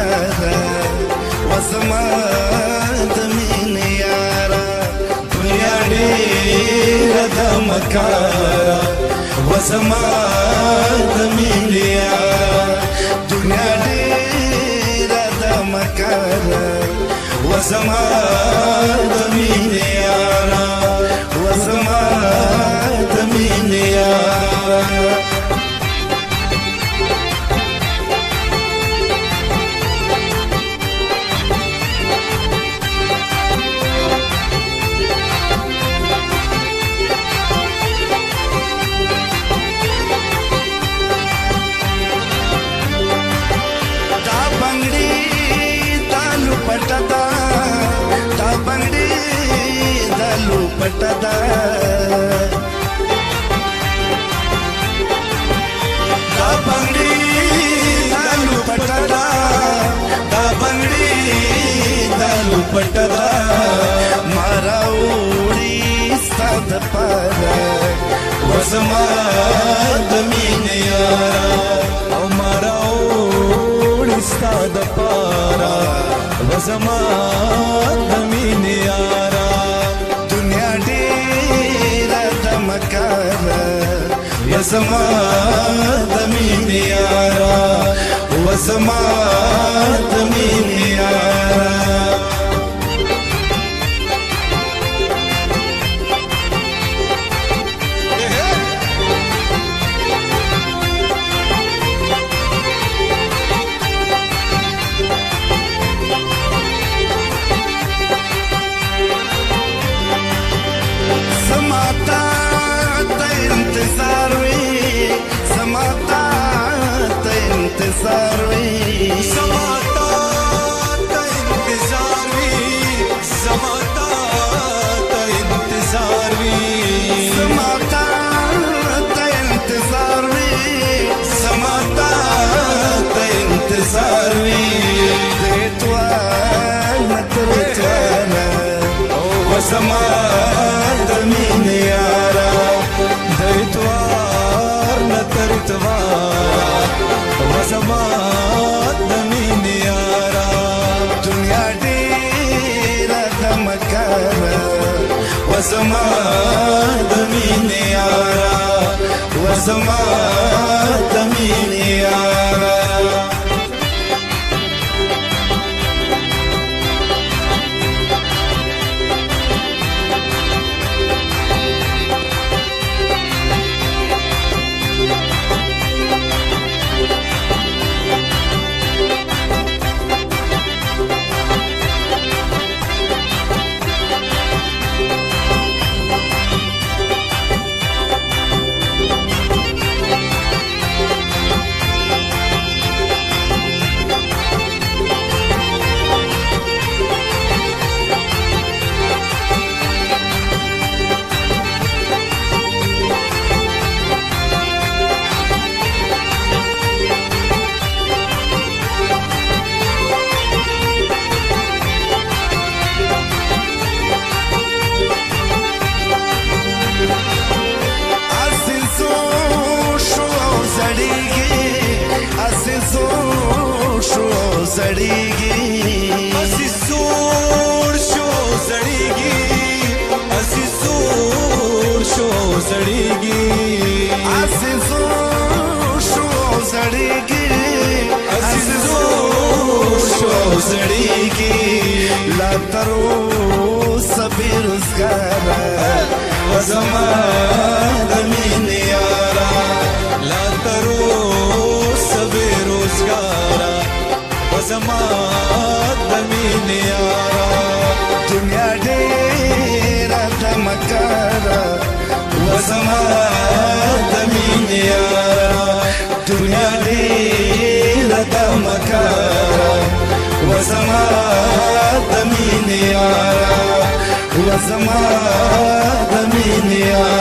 مکاره وزما د مینې یاره دنیا ډېره د مکاره وزما د مینې یاره دنیا ډېره د مکاره وزما د مینې یاره وزما د مینې یاره پټدا دا بنگړي دالو پټدا دا بنگړي دالو پټدا ماراوړي ستاد پاره وزما د مینې یاره او ماراوړي ستاد پاره وزما د مینې یاره وزما د مینې یاره وزما د مینې یاره وزما د مینې یاره د اتوار نه تر اتوار وزما د مینې یاره دنیا ډېره د مکاره وزما د مینې یاره وزما د مینې یاره اسی سور شو زړیږي اسی سور شو زړیږي اسی سور شو زړیږي اسی سور شو زړیږي لا ترو سبي روزګار وزما د مینې یاره لا ترو سبي روزګار وزما د مینې یاره دنیا ډېره د مکاره وزما د مینې یاره دنیا ډېره د مکاره وزما د مینې یاره وزما د مینې یاره